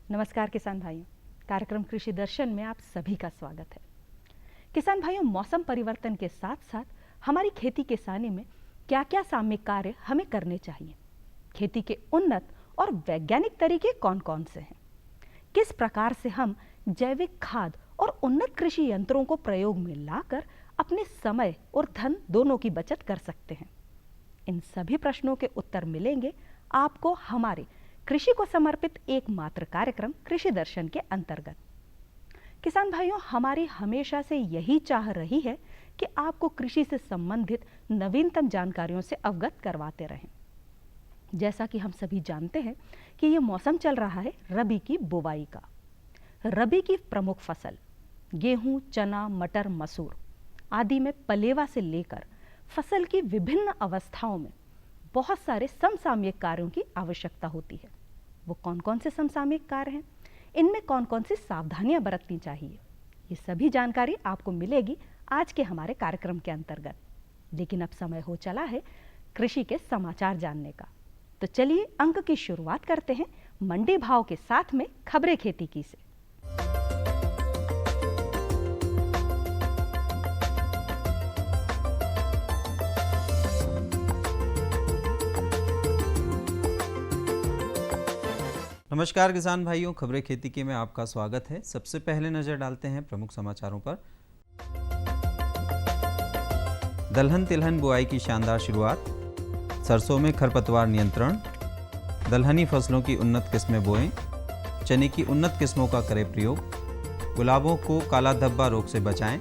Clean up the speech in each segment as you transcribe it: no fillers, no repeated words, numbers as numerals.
नमस्कार किसान भाइयों, कार्यक्रम कृषि दर्शन में आप सभी का स्वागत है। किसान भाइयों, मौसम परिवर्तन के साथ साथ हमारी खेती किसानी में क्या क्या सामयिक कार्य हमें करने चाहिए, खेती के उन्नत और वैज्ञानिक तरीके कौन कौन से हैं, किस प्रकार से हम जैविक खाद और उन्नत कृषि यंत्रों को प्रयोग में लाकर अपने समय और धन दोनों की बचत कर सकते हैं। इन सभी प्रश्नों के उत्तर मिलेंगे आपको हमारे कृषि को समर्पित एकमात्र कार्यक्रम कृषि दर्शन के अंतर्गत। किसान भाइयों, हमारी हमेशा से यही चाह रही है कि आपको कृषि से संबंधित नवीनतम जानकारियों से अवगत करवाते रहें। जैसा कि हम सभी जानते हैं कि ये मौसम चल रहा है रबी की बुवाई का। रबी की प्रमुख फसल गेहूं, चना, मटर, मसूर आदि में पलेवा से लेकर फसल की विभिन्न अवस्थाओं में बहुत सारे समसामयिक कार्यों की आवश्यकता होती है। वो कौन कौन से समसामयिक कार्य हैं, इनमें कौन कौन सी सावधानियां बरतनी चाहिए, ये सभी जानकारी आपको मिलेगी आज के हमारे कार्यक्रम के अंतर्गत। लेकिन अब समय हो चला है कृषि के समाचार जानने का, तो चलिए अंक की शुरुआत करते हैं मंडी भाव के साथ में खबरें खेती की से। नमस्कार किसान भाइयों, खबरें खेती के में आपका स्वागत है। सबसे पहले नजर डालते हैं प्रमुख समाचारों पर। दलहन तिलहन बुआई की शानदार शुरुआत, सरसों में खरपतवार नियंत्रण, दलहनी फसलों की उन्नत किस्में बोएं, चने की उन्नत किस्मों का करें प्रयोग, गुलाबों को काला धब्बा रोग से बचाएं।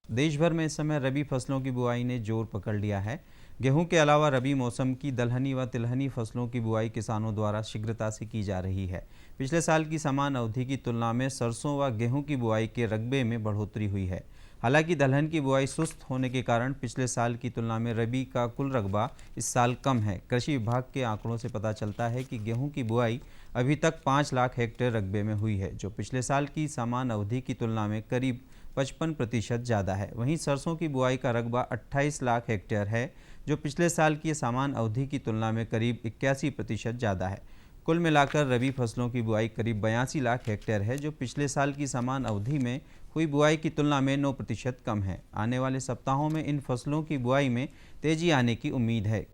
देश भर में इस समय रबी फसलों की बुआई ने जोर पकड़ लिया है। गेहूं के अलावा रबी मौसम की दलहनी व तिलहनी फसलों की बुआई किसानों द्वारा शीघ्रता से की जा रही है। पिछले साल की समान अवधि की तुलना में सरसों व गेहूं की बुआई के रकबे में बढ़ोतरी हुई है। हालांकि दलहन की बुआई सुस्त होने के कारण पिछले साल की तुलना में रबी का कुल रकबा इस साल कम है। कृषि विभाग के आंकड़ों से पता चलता है कि गेहूं की बुआई अभी तक 5 लाख हेक्टेयर रकबे में हुई है, जो पिछले साल की समान अवधि की तुलना में करीब 55% ज़्यादा है। वहीं सरसों की बुआई का रकबा 28 लाख हेक्टेयर है, जो पिछले साल की समान अवधि की तुलना में करीब 81% ज़्यादा है। कुल मिलाकर रबी फसलों की बुआई करीब 82 लाख हेक्टेयर है, जो पिछले साल की समान अवधि में हुई बुआई की तुलना में 9% कम है। आने वाले सप्ताहों में इन फसलों की बुआई में तेजी आने की उम्मीद है।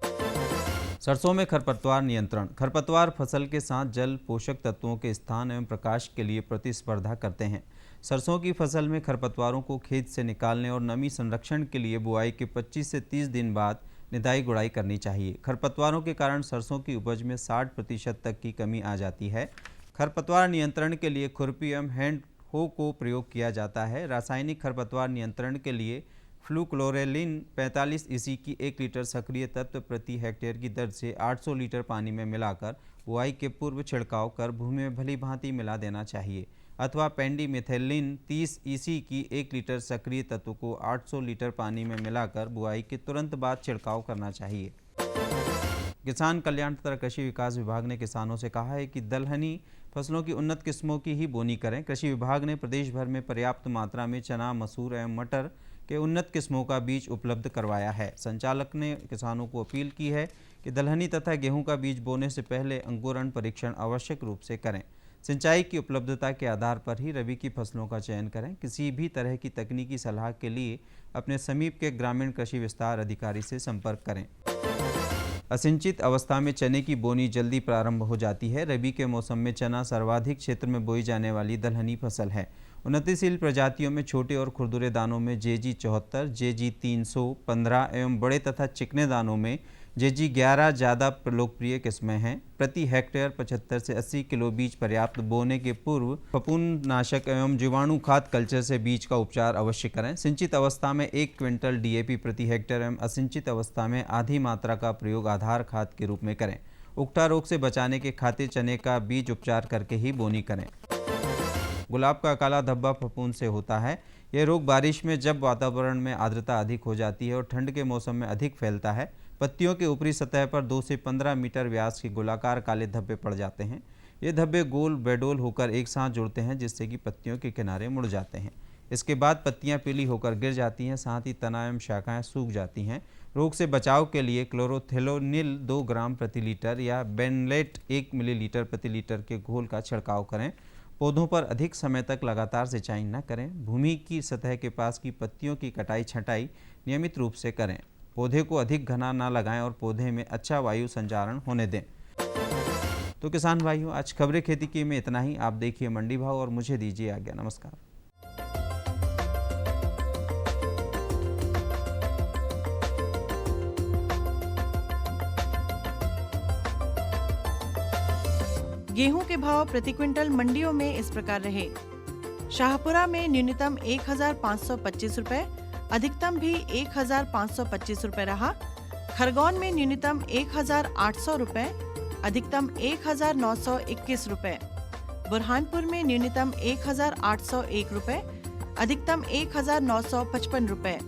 सरसों में खरपतवार नियंत्रण। खरपतवार फसल के साथ जल, पोषक तत्वों के स्थान एवं प्रकाश के लिए प्रतिस्पर्धा करते हैं। सरसों की फसल में खरपतवारों को खेत से निकालने और नमी संरक्षण के लिए बुआई के 25 से 30 दिन बाद निदाई गुड़ाई करनी चाहिए। खरपतवारों के कारण सरसों की उपज में 60% तक की कमी आ जाती है। खरपतवार नियंत्रण के लिए खुरपी एवं हैंड हो को प्रयोग किया जाता है। रासायनिक खरपतवार नियंत्रण के लिए फ्लूक्लोरेलिन 45 ईसी की 1 लीटर सक्रिय तत्व प्रति हेक्टेयर की दर से 800 लीटर पानी में मिलाकर बुआई के पूर्व छिड़काव कर भूमि में भली भांति मिला देना चाहिए, अथवा पेंडीमिथेलिन 30 ईसी की 1 लीटर सक्रिय तत्व को 800 लीटर पानी में मिलाकर बुआई के तुरंत बाद छिड़काव करना चाहिए। किसान कल्याण तथा कृषि विकास विभाग ने किसानों से कहा है कि दलहनी फसलों की उन्नत किस्मों की ही बोनी करें। कृषि विभाग ने प्रदेश भर में पर्याप्त मात्रा में चना, मसूर एवं मटर के उन्नत किस्मों का बीज उपलब्ध करवाया है। संचालक ने किसानों को अपील की है कि दलहनी तथा गेहूं का बीज बोने से पहले अंकुरण परीक्षण आवश्यक रूप से करें। सिंचाई की उपलब्धता के आधार पर ही रबी की फसलों का चयन करें। किसी भी तरह की तकनीकी सलाह के लिए अपने समीप के ग्रामीण कृषि विस्तार अधिकारी से संपर्क करें। असिंचित अवस्था में चने की बोनी जल्दी प्रारंभ हो जाती है। रबी के मौसम में चना सर्वाधिक क्षेत्र में बोई जाने वाली दलहनी फसल है। उन्नतिशील प्रजातियों में छोटे और खुरदुरे दानों में जेजी 74, जेजी 315 एवं बड़े तथा चिकने दानों में जेजी 11 ज़्यादा लोकप्रिय किस्में हैं। प्रति हेक्टेयर 75 से 80 किलो बीज पर्याप्त। बोने के पूर्व फफूंदनाशक एवं जीवाणु खाद कल्चर से बीज का उपचार अवश्य करें। सिंचित अवस्था में 1 क्विंटल डीएपी प्रति हेक्टेयर एवं असिंचित अवस्था में आधी मात्रा का प्रयोग आधार खाद के रूप में करें। उकठा रोग से बचाने के खातिर चने का बीज उपचार करके ही बोनी करें। गुलाब का काला धब्बा फफूंद से होता है। यह रोग बारिश में जब वातावरण में आर्द्रता अधिक हो जाती है और ठंड के मौसम में अधिक फैलता है। पत्तियों के ऊपरी सतह पर 2 से 15 मीटर व्यास के गोलाकार काले धब्बे पड़ जाते हैं। ये धब्बे गोल बेडोल होकर एक साथ जुड़ते हैं, जिससे कि पत्तियों के किनारे मुड़ जाते हैं। इसके बाद पत्तियां पीली होकर गिर जाती हैं, साथ ही तना एवं शाखाएं सूख जाती हैं। रोग से बचाव के लिए क्लोरोथेलोनिल 2 ग्राम प्रति लीटर या बेनलेट 1 मिलीलीटर प्रति लीटर के घोल का छिड़काव करें। पौधों पर अधिक समय तक लगातार सिंचाई न करें। भूमि की सतह के पास की पत्तियों की कटाई छंटाई नियमित रूप से करें। पौधे को अधिक घना न लगाएं और पौधे में अच्छा वायु संचारण होने दें। तो किसान भाइयों, आज खबरें खेती की में इतना ही। आप देखिए मंडी भाव और मुझे दीजिए आज्ञा। नमस्कार। गेहूं के भाव प्रति क्विंटल मंडियों में इस प्रकार रहे। शाहपुरा में न्यूनतम 1525 रुपए, अधिकतम भी 1525 रुपए रहा। खरगोन में न्यूनतम 1800 रुपए, अधिकतम 1921 रुपए। बुरहानपुर में न्यूनतम 1801 रुपए, अधिकतम 1955 रुपए।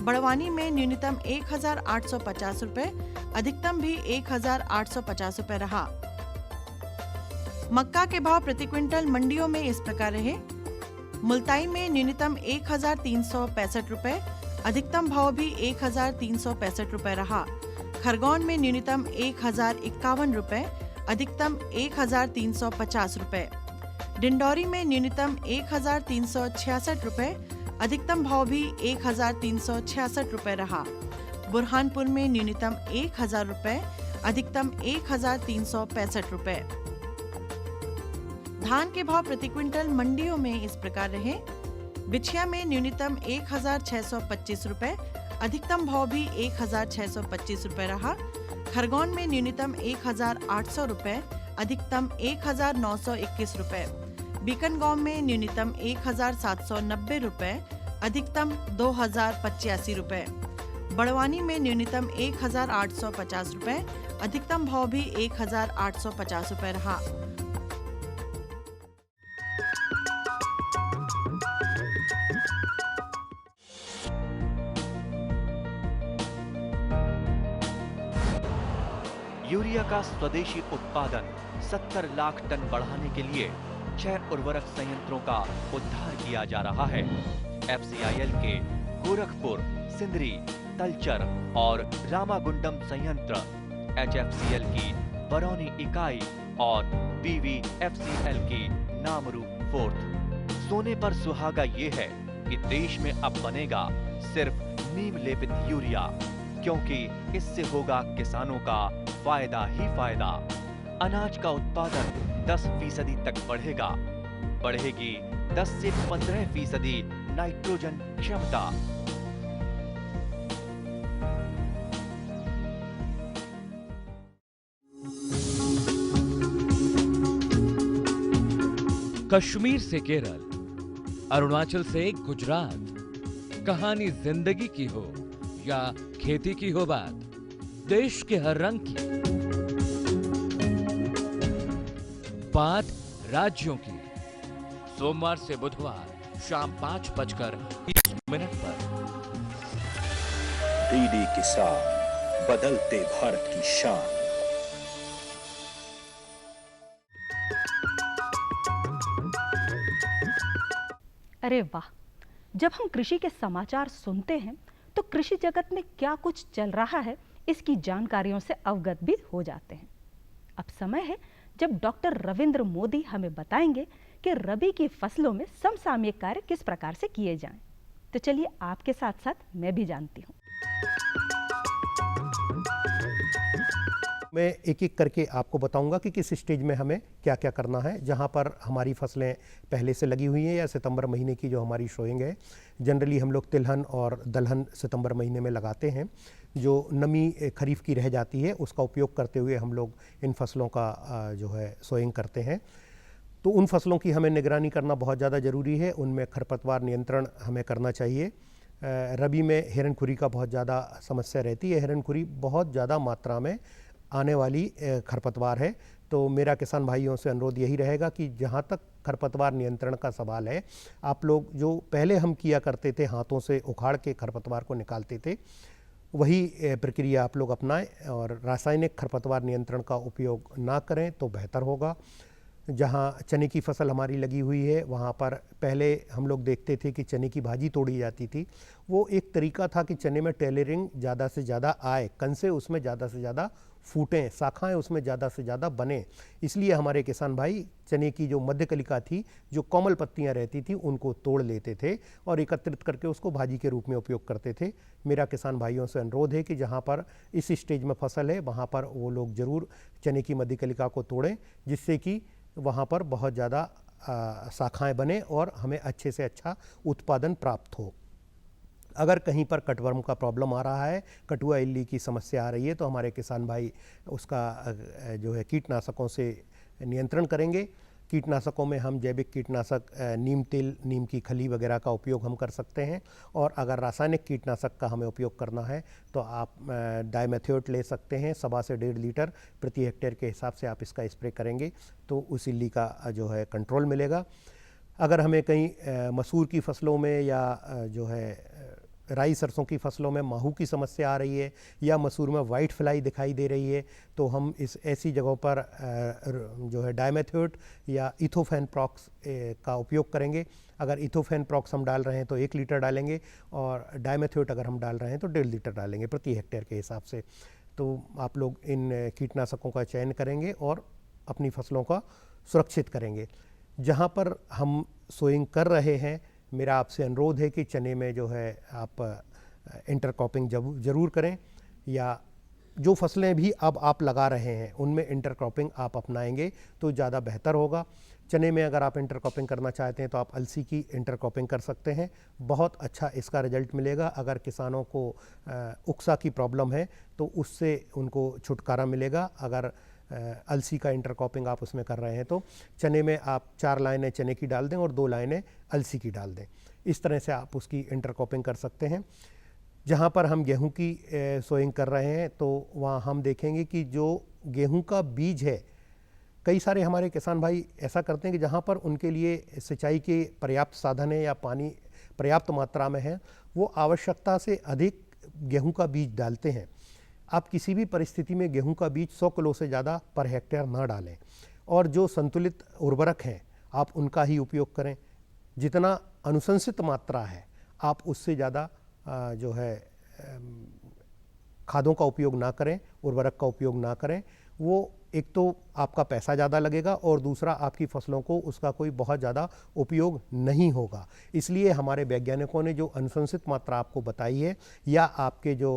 बड़वानी में न्यूनतम 1850 रुपए, अधिकतम भी 1850 रुपए रहा। मक्का के भाव प्रति क्विंटल मंडियों में इस प्रकार रहे। मुल्ताई में न्यूनतम 1365 रुपए, अधिकतम भाव भी 1365 रुपए रहा। खरगोन में न्यूनतम 1051 रुपए, अधिकतम 1350 रुपए। डिंडौरी में न्यूनतम 1366 रुपए, अधिकतम भाव भी 1366 रुपए रहा। बुरहानपुर में न्यूनतम 1000 रुपए, अधिकतम 1365 रुपए। धान के भाव प्रति क्विंटल मंडियों में इस प्रकार रहे। बिछिया में न्यूनतम 1625 रुपए, अधिकतम भाव भी 1625 रुपए रहा। खरगोन में न्यूनतम 1800 रुपए, अधिकतम 1921 रुपए। बीकनगांव में न्यूनतम 1790 रुपए, अधिकतम 2085 रुपए। बड़वानी में न्यूनतम 1850 रुपए, अधिकतम भाव भी 1850 रुपए रहा। यूरिया का स्वदेशी उत्पादन 70 लाख टन बढ़ाने के लिए 6 उर्वरक संयंत्रों का उद्धार किया जा रहा है। FCIL के गोरखपुर, सिंदरी, तलचर और रामागुंडम संयंत्र, HFCL की बरौनी इकाई और BVFCL की नामरू फोर्थ। सोने पर सुहागा ये है कि देश में अब बनेगा सिर्फ नीम लेपित यूरिया, क्योंकि इससे होगा किसानों का फायदा ही फायदा। अनाज का उत्पादन 10% तक बढ़ेगा। बढ़ेगी 10 से 15% नाइट्रोजन क्षमता। कश्मीर से केरल, अरुणाचल से गुजरात, कहानी जिंदगी की हो या खेती की हो बात, देश के हर रंग की बात राज्यों की। सोमवार से बुधवार शाम 5:20 पर डीडी किसान, बदलते भारत की शान। अरे वाह, जब हम कृषि के समाचार सुनते हैं तो कृषि जगत में क्या कुछ चल रहा है इसकी जानकारियों से अवगत भी हो जाते हैं। अब समय है जब डॉक्टर रविंद्र मोदी हमें बताएंगे कि रबी की फसलों में समसामयिक कार्य किस प्रकार से किए जाएं। तो चलिए आपके साथ साथ मैं भी जानती हूँ। मैं एक एक करके आपको बताऊंगा कि किस स्टेज में हमें क्या क्या करना है। जहां पर हमारी फसलें पहले से लगी हुई हैं या सितंबर महीने की जो हमारी शोइंग है, जनरली हम लोग तिलहन और दलहन सितंबर महीने में लगाते हैं। जो नमी खरीफ की रह जाती है उसका उपयोग करते हुए हम लोग इन फसलों का जो है सोइंग करते हैं। तो उन फसलों की हमें निगरानी करना बहुत ज़्यादा ज़रूरी है। उनमें खरपतवार नियंत्रण हमें करना चाहिए। रबी में हिरणखुरी का बहुत ज़्यादा समस्या रहती है। हिरणखुरी बहुत ज़्यादा मात्रा में आने वाली खरपतवार है। तो मेरा किसान भाइयों से अनुरोध यही रहेगा कि जहाँ तक खरपतवार नियंत्रण का सवाल है, आप लोग जो पहले हम किया करते थे, हाथों से उखाड़ के खरपतवार को निकालते थे, वही प्रक्रिया आप लोग अपनाएं और रासायनिक खरपतवार नियंत्रण का उपयोग ना करें तो बेहतर होगा। जहाँ चने की फसल हमारी लगी हुई है वहाँ पर पहले हम लोग देखते थे कि चने की भाजी तोड़ी जाती थी। वो एक तरीका था कि चने में टेलरिंग ज़्यादा से ज़्यादा आए, कंसे उसमें ज़्यादा से ज़्यादा फूटें, शाखाएं उसमें ज़्यादा से ज़्यादा बने। इसलिए हमारे किसान भाई चने की जो मध्य कलिका थी, जो कोमल पत्तियां रहती थी, उनको तोड़ लेते थे और एकत्रित करके उसको भाजी के रूप में उपयोग करते थे। मेरा किसान भाइयों से अनुरोध है कि जहाँ पर इस स्टेज में फसल है वहाँ पर वो लोग ज़रूर चने की मध्य कलिका को तोड़ें, जिससे कि वहाँ पर बहुत ज़्यादा शाखाएँ बने और हमें अच्छे से अच्छा उत्पादन प्राप्त हो। अगर कहीं पर कटवर्म का प्रॉब्लम आ रहा है, कटुआ इल्ली की समस्या आ रही है, तो हमारे किसान भाई उसका जो है कीटनाशकों से नियंत्रण करेंगे। कीटनाशकों में हम जैविक कीटनाशक नीम तेल, नीम की खली वगैरह का उपयोग हम कर सकते हैं। और अगर रासायनिक कीटनाशक का हमें उपयोग करना है तो आप डाइमेथोएट ले सकते हैं। 1.25 से 1.5 लीटर प्रति हेक्टेयर के हिसाब से आप इसका स्प्रे करेंगे तो उस इल्ली का जो है कंट्रोल मिलेगा। अगर हमें कहीं मसूर की फसलों में या जो है राई सरसों की फसलों में माहू की समस्या आ रही है या मसूर में वाइट फ्लाई दिखाई दे रही है, तो हम इस ऐसी जगहों पर जो है डाइमेथोएट या इथोफेन प्रॉक्स का उपयोग करेंगे। अगर इथोफेन प्रॉक्स हम डाल रहे हैं तो 1 लीटर डालेंगे और डाइमेथोएट अगर हम डाल रहे हैं तो 1.5 लीटर डालेंगे प्रति हेक्टेयर के हिसाब से। तो आप लोग इन कीटनाशकों का चयन करेंगे और अपनी फसलों का सुरक्षित करेंगे। जहाँ पर हम सोइंग कर रहे हैं, मेरा आपसे अनुरोध है कि चने में जो है आप इंटरक्रॉपिंग ज़रूर करें, या जो फसलें भी अब आप लगा रहे हैं उनमें इंटरक्रॉपिंग आप अपनाएंगे तो ज़्यादा बेहतर होगा। चने में अगर आप इंटरक्रॉपिंग करना चाहते हैं तो आप अलसी की इंटरक्रॉपिंग कर सकते हैं, बहुत अच्छा इसका रिजल्ट मिलेगा। अगर किसानों को उकसा की प्रॉब्लम है तो उससे उनको छुटकारा मिलेगा। अगर अलसी का इंटरक्रॉपिंग आप उसमें कर रहे हैं तो चने में आप 4 लाइनें चने की डाल दें और 2 लाइनें अलसी की डाल दें। इस तरह से आप उसकी इंटरक्रॉपिंग कर सकते हैं। जहाँ पर हम गेहूं की सोइंग कर रहे हैं तो वहाँ हम देखेंगे कि जो गेहूं का बीज है, कई सारे हमारे किसान भाई ऐसा करते हैं कि जहाँ पर उनके लिए सिंचाई के पर्याप्त साधन है या पानी पर्याप्त मात्रा में है, वो आवश्यकता से अधिक गेहूं का बीज डालते हैं। आप किसी भी परिस्थिति में गेहूं का बीज 100 किलो से ज़्यादा पर हेक्टेयर ना डालें और जो संतुलित उर्वरक हैं आप उनका ही उपयोग करें। जितना अनुशंसित मात्रा है आप उससे ज़्यादा जो है खादों का उपयोग ना करें, उर्वरक का उपयोग ना करें। वो एक तो आपका पैसा ज़्यादा लगेगा और दूसरा आपकी फसलों को उसका कोई बहुत ज़्यादा उपयोग नहीं होगा। इसलिए हमारे वैज्ञानिकों ने जो अनुशंसित मात्रा आपको बताई है या आपके जो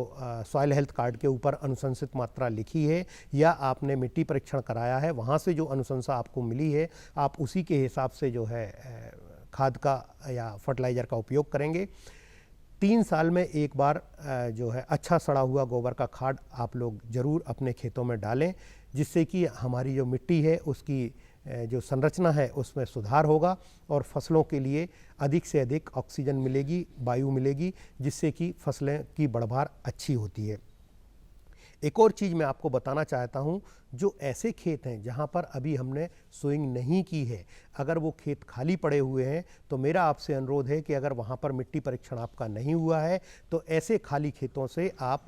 सॉइल हेल्थ कार्ड के ऊपर अनुशंसित मात्रा लिखी है या आपने मिट्टी परीक्षण कराया है, वहाँ से जो अनुशंसा आपको मिली है आप उसी के हिसाब से जो है खाद का या फर्टिलाइज़र का उपयोग करेंगे। 3 साल में एक बार जो है अच्छा सड़ा हुआ गोबर का खाद आप लोग ज़रूर अपने खेतों में डालें, जिससे कि हमारी जो मिट्टी है उसकी जो संरचना है उसमें सुधार होगा और फसलों के लिए अधिक से अधिक ऑक्सीजन मिलेगी, वायु मिलेगी, जिससे कि फसलें की बढ़वार अच्छी होती है। एक और चीज़ मैं आपको बताना चाहता हूँ, जो ऐसे खेत हैं जहाँ पर अभी हमने सोइंग नहीं की है, अगर वो खेत खाली पड़े हुए हैं तो मेरा आपसे अनुरोध है कि अगर वहाँ पर मिट्टी परीक्षण आपका नहीं हुआ है तो ऐसे खाली खेतों से आप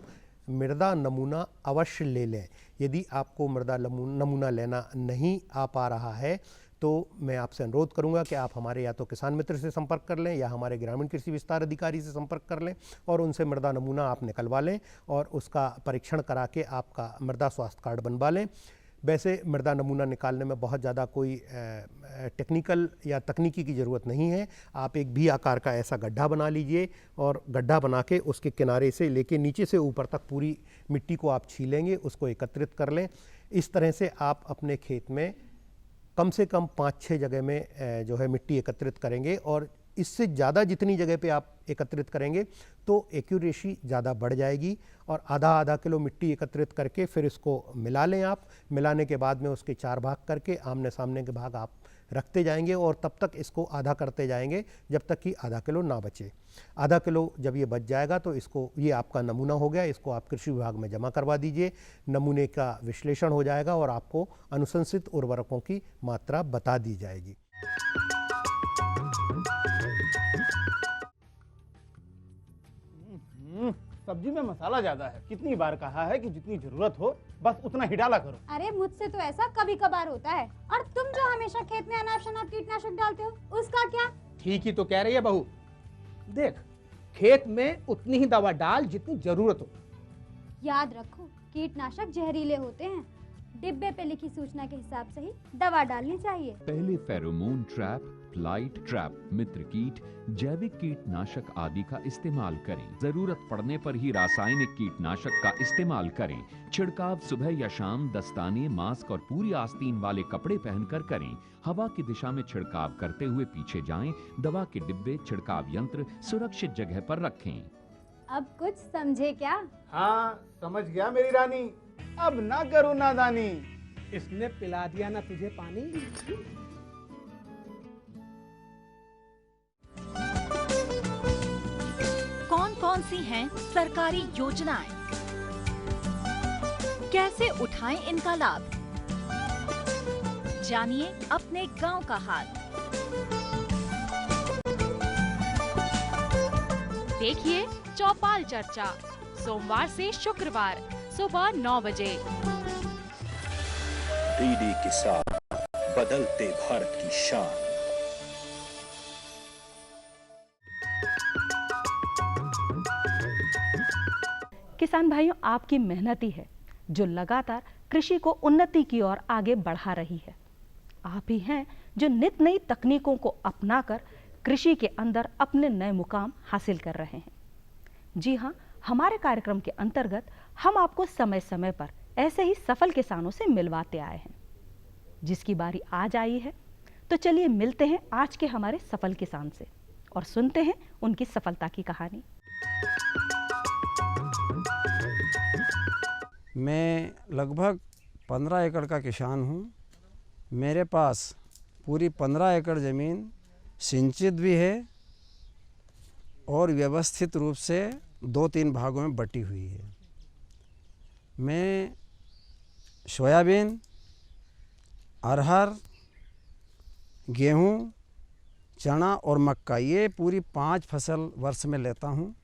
मृदा नमूना अवश्य ले लें। यदि आपको मृदा नमूना लेना नहीं आ पा रहा है तो मैं आपसे अनुरोध करूंगा कि आप हमारे या तो किसान मित्र से संपर्क कर लें या हमारे ग्रामीण कृषि विस्तार अधिकारी से संपर्क कर लें और उनसे मृदा नमूना आप निकलवा लें और उसका परीक्षण करा के आपका मृदा स्वास्थ्य कार्ड बनवा लें। वैसे मृदा नमूना निकालने में बहुत ज़्यादा कोई टेक्निकल या तकनीकी की ज़रूरत नहीं है। आप एक भी आकार का ऐसा गड्ढा बना लीजिए और गड्ढा बना के उसके किनारे से लेके नीचे से ऊपर तक पूरी मिट्टी को आप छीलेंगे, उसको एकत्रित कर लें। इस तरह से आप अपने खेत में कम से कम 5-6 जगह में जो है मिट्टी एकत्रित करेंगे और इससे ज़्यादा जितनी जगह पे आप एकत्रित करेंगे तो एक्यूरेसी ज़्यादा बढ़ जाएगी। और आधा किलो मिट्टी एकत्रित करके फिर इसको मिला लें। आप मिलाने के बाद में उसके 4 भाग करके आमने सामने के भाग आप रखते जाएंगे और तब तक इसको आधा करते जाएंगे जब तक कि आधा किलो ना बचे। आधा किलो जब ये बच जाएगा तो इसको, ये आपका नमूना हो गया, इसको आप कृषि विभाग में जमा करवा दीजिए। नमूने का विश्लेषण हो जाएगा और आपको अनुशंसित उर्वरकों की मात्रा बता दी जाएगी। सब्जी में मसाला ज्यादा है। कितनी बार कहा है कि जितनी जरूरत हो बस उतना ही डाला करो। अरे मुझसे तो ऐसा कभी कभार होता है। और तुम जो हमेशा खेत में अनाप शनाप कीटनाशक डालते हो उसका क्या? ठीक ही तो कह रही है बहू। देख, खेत में उतनी ही दवा डाल जितनी जरूरत हो। याद रखो, कीटनाशक जहरीले होते हैं। डिब्बे पे लिखी सूचना के हिसाब से ही दवा डालनी चाहिए। पहले फेरोमोन ट्रैप, फ्लाइट ट्रैप, मित्र कीट, जैविक कीटनाशक आदि का इस्तेमाल करें। जरूरत पड़ने पर ही रासायनिक कीटनाशक का इस्तेमाल करें। छिड़काव सुबह या शाम दस्ताने, मास्क और पूरी आस्तीन वाले कपड़े पहनकर करें। हवा की दिशा में छिड़काव करते हुए पीछे जाएं। दवा के डिब्बे, छिड़काव यंत्र सुरक्षित जगह पर रखें। अब कुछ समझे क्या? हाँ, समझ गया मेरी रानी। अब ना करो नादानी। इसने पिला दिया ना तुझे पानी। कौन कौन सी हैं सरकारी योजनाएं? कैसे उठाएं इनका लाभ? जानिए अपने गांव का हाल। देखिए चौपाल चर्चा, सोमवार से शुक्रवार सुबह 9 बजे। डीडी किसान, बदलते भारत की शान। किसान भाइयों, आपकी मेहनत ही है जो लगातार कृषि को उन्नति की ओर आगे बढ़ा रही है। आप ही हैं जो नित नई तकनीकों को अपनाकर कृषि के अंदर अपने नए मुकाम हासिल कर रहे हैं। जी हाँ, हमारे कार्यक्रम के अंतर्गत हम आपको समय समय पर ऐसे ही सफल किसानों से मिलवाते आए हैं। जिसकी बारी आज आई है, तो चलिए मिलते हैं आज के हमारे सफल किसान से और सुनते हैं उनकी सफलता की कहानी। मैं लगभग 15 एकड़ का किसान हूँ। मेरे पास पूरी 15 एकड़ ज़मीन सिंचित भी है और व्यवस्थित रूप से 2-3 भागों में बटी हुई है। मैं सोयाबीन, अरहर, गेहूँ, चना और मक्का, ये पूरी 5 फसल वर्ष में लेता हूँ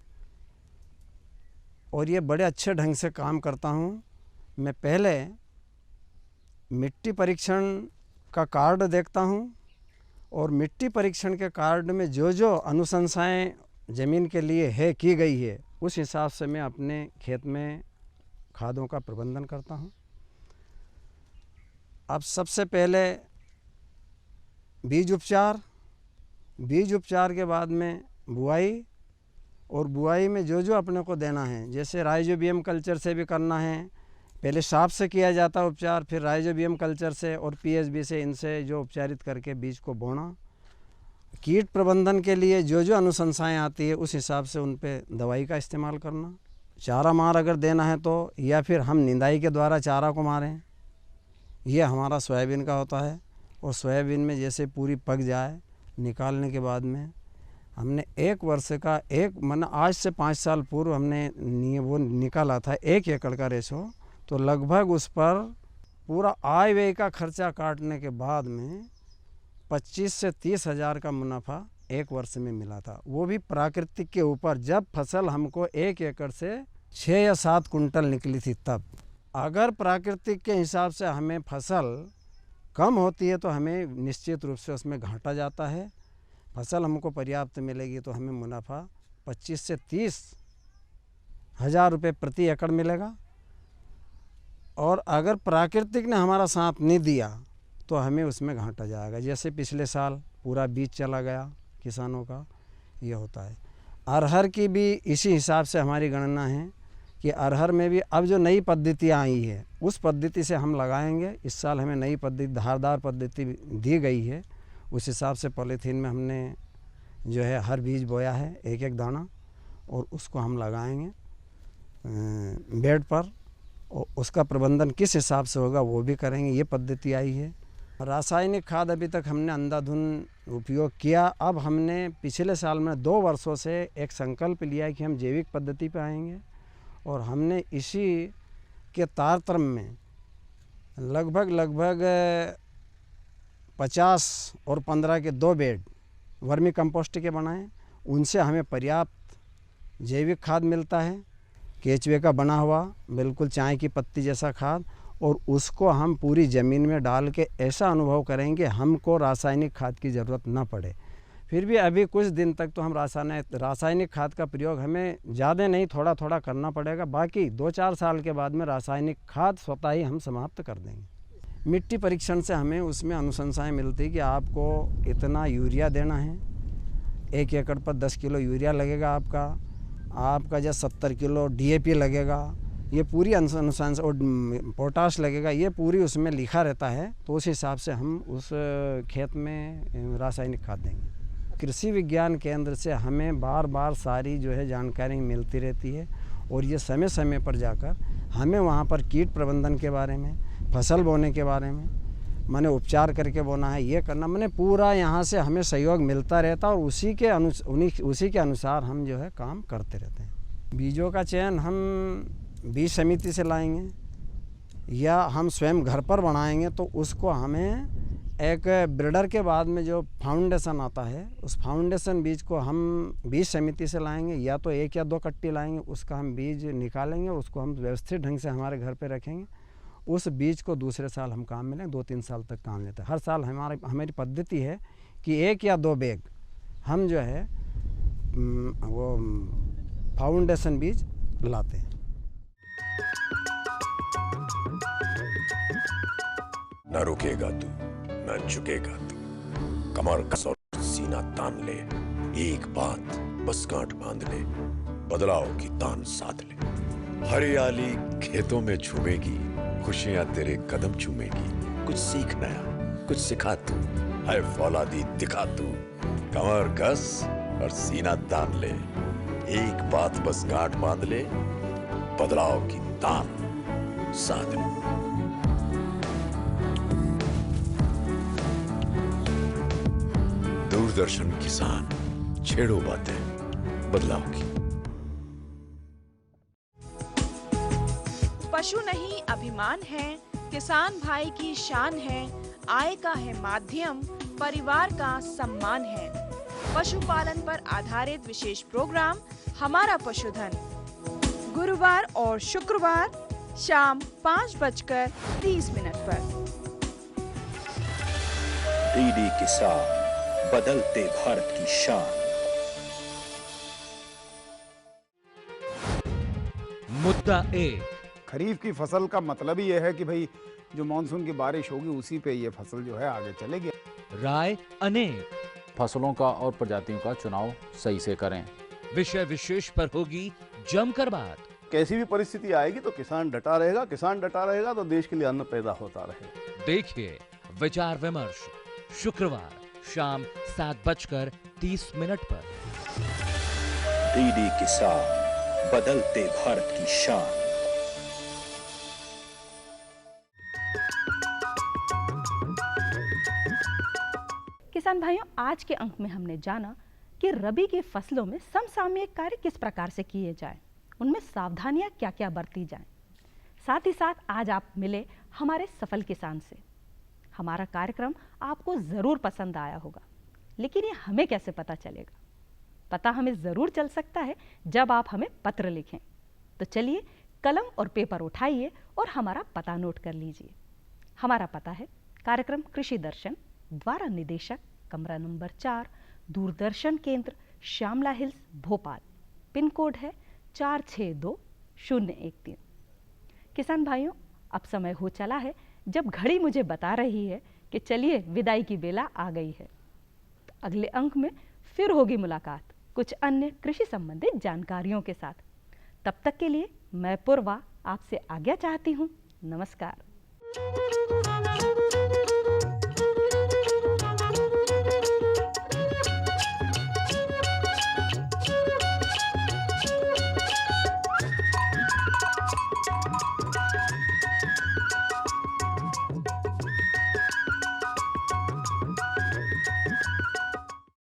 और ये बड़े अच्छे ढंग से काम करता हूँ। मैं पहले मिट्टी परीक्षण का कार्ड देखता हूँ और मिट्टी परीक्षण के कार्ड में जो जो अनुशंसाएँ ज़मीन के लिए है की गई है, उस हिसाब से मैं अपने खेत में खादों का प्रबंधन करता हूँ। अब सबसे पहले बीज उपचार के बाद में बुआई, और बुआई में जो जो अपने को देना है, जैसे राइजोबियम कल्चर से भी करना है। पहले सांप से किया जाता है उपचार, फिर राइजोबियम कल्चर से और पीएसबी से, इनसे जो उपचारित करके बीज को बोना। कीट प्रबंधन के लिए जो जो अनुशंसाएँ आती है उस हिसाब से उन पे दवाई का इस्तेमाल करना। चारा मार अगर देना है तो, या फिर हम निंदाई के द्वारा चारा को मारें। ये हमारा सोयाबीन का होता है। और सोयाबीन में जैसे पूरी पक जाए, निकालने के बाद में हमने 1 वर्ष का आज से 5 साल पूर्व हमने वो निकाला था 1 एकड़ का रेशो। तो लगभग उस पर पूरा आय व्यय का खर्चा काटने के बाद में 25 से 30 हज़ार का मुनाफा 1 वर्ष में मिला था। वो भी प्राकृतिक के ऊपर, जब फसल हमको 1 एकड़ से 6 या 7 कुंटल निकली थी तब। अगर प्राकृतिक के हिसाब से हमें फसल कम होती है तो हमें निश्चित रूप से उसमें घाटा जाता है। फसल हमको पर्याप्त मिलेगी तो हमें मुनाफा 25 से 30 हज़ार रुपये प्रति एकड़ मिलेगा। और अगर प्राकृतिक ने हमारा साथ नहीं दिया तो हमें उसमें घाटा जाएगा। जैसे पिछले साल पूरा बीज चला गया किसानों का, ये होता है। अरहर की भी इसी हिसाब से हमारी गणना है कि अरहर में भी अब जो नई पद्धतियाँ आई है उस पद्धति से हम लगाएंगे। इस साल हमें नई पद्धति, धारदार पद्धति दी गई है। उस हिसाब से पॉलीथीन में हमने जो है हर बीज बोया है, 1-1 दाना, और उसको हम लगाएंगे बेड पर। और उसका प्रबंधन किस हिसाब से होगा वो भी करेंगे, ये पद्धति आई है। रासायनिक खाद अभी तक हमने अंधाधुंध उपयोग किया। अब हमने पिछले साल में 2 वर्षों से एक संकल्प लिया है कि हम जैविक पद्धति पे आएंगे। और हमने इसी के तारतम्य में लगभग 50 और 15 के 2 बेड वर्मी कंपोस्ट के बनाए। उनसे हमें पर्याप्त जैविक खाद मिलता है। केचुए का बना हुआ बिल्कुल चाय की पत्ती जैसा खाद, और उसको हम पूरी ज़मीन में डाल के ऐसा अनुभव करेंगे हमको रासायनिक खाद की ज़रूरत ना पड़े। फिर भी अभी कुछ दिन तक तो हम रासायनिक खाद का प्रयोग हमें ज़्यादा नहीं, थोड़ा थोड़ा करना पड़ेगा। बाकी 2-4 साल के बाद में रासायनिक खाद स्वतः ही हम समाप्त कर देंगे। मिट्टी परीक्षण से हमें उसमें अनुशंसाएं मिलती है कि आपको इतना यूरिया देना है, 1 एकड़ पर 10 किलो यूरिया लगेगा आपका जो 70 किलो DAP लगेगा, ये पूरी अनुशंसा, और पोटाश लगेगा, ये पूरी उसमें लिखा रहता है। तो उस हिसाब से हम उस खेत में रासायनिक खाद देंगे। कृषि विज्ञान केंद्र से हमें बार बार सारी जो है जानकारी मिलती रहती है, और ये समय समय पर जाकर हमें वहाँ पर कीट प्रबंधन के बारे में, फसल बोने के बारे में, माने उपचार करके बोना है, ये करना, माने पूरा यहाँ से हमें सहयोग मिलता रहता, और उसी के अनुसार हम जो है काम करते रहते हैं। बीजों का चयन हम बीज समिति से लाएंगे या हम स्वयं घर पर बनाएंगे, तो उसको हमें एक ब्रीडर के बाद में जो फाउंडेशन आता है, उस फाउंडेशन बीज को हम बीज समिति से लाएंगे, या तो 1 या 2 कट्टी लाएंगे, उसका हम बीज निकालेंगे और उसको हम व्यवस्थित ढंग से हमारे घर पे रखेंगे। उस बीज को दूसरे साल हम काम में लेंगे, 2-3 साल तक काम लेते हैं। हर साल हमारी पद्धति है कि 1 या 2 बैग हम जो है वो फाउंडेशन बीज लाते हैं। न रुकेगा तू, न झुकेगा तू, कमर कस और सीना तान ले, एक बात बस गांठ बांध ले, बदलाव की तान साध ले। हरियाली खेतों में झूमेगी, खुशियां तेरे कदम चूमेगी। कुछ सीख नया, कुछ सिखा तू, है फौलादी दिखा तू, कमर कस और सीना तान ले, एक बात बस गांठ बांध ले, बदलाव की तान साध ले। दूरदर्शन किसान, छेड़ो बातें बदलाव की। पशु नहीं अभिमान है, किसान भाई की शान है, आय का है माध्यम, परिवार का सम्मान है। पशुपालन पर आधारित विशेष प्रोग्राम हमारा पशुधन, गुरुवार और शुक्रवार शाम 5:30 पर। DD किसान, बदलते भारत की शान। मुद्दा 1। खरीफ की फसल का मतलब ही यह है कि भाई जो मानसून की बारिश होगी उसी पे ये फसल जो है आगे चलेगी। राय अनेक। फसलों का और प्रजातियों का चुनाव सही से करें। विषय विशेष पर होगी जमकर बात। कैसी भी परिस्थिति आएगी तो किसान डटा रहेगा, किसान डटा रहेगा तो देश के लिए अन्न पैदा होता रहेगा। देखिए विचार विमर्श शुक्रवार शाम 7:30 पर। DD किसान, बदलते भारत की शान। किसान भाइयों, आज के अंक में हमने जाना कि रबी की फसलों में समसामयिक कार्य किस प्रकार से किए जाएं, उनमें सावधानियां क्या क्या बरती जाएं। साथ ही साथ आज आप मिले हमारे सफल किसान से। हमारा कार्यक्रम आपको ज़रूर पसंद आया होगा, लेकिन ये हमें कैसे पता चलेगा? पता हमें ज़रूर चल सकता है जब आप हमें पत्र लिखें। तो चलिए कलम और पेपर उठाइए और हमारा पता नोट कर लीजिए। हमारा पता है कार्यक्रम कृषि दर्शन, द्वारा निदेशक, कमरा नंबर 4, दूरदर्शन केंद्र, Shyamala hills, Bhopal. Pin code है 462013। किसान भाइयों, अब समय हो चला है जब घड़ी मुझे बता रही है कि चलिए विदाई की बेला आ गई है। तो अगले अंक में फिर होगी मुलाकात कुछ अन्य कृषि संबंधित जानकारियों के साथ। तब तक के लिए मैं पूर्वा आपसे आज्ञा चाहती हूँ। नमस्कार।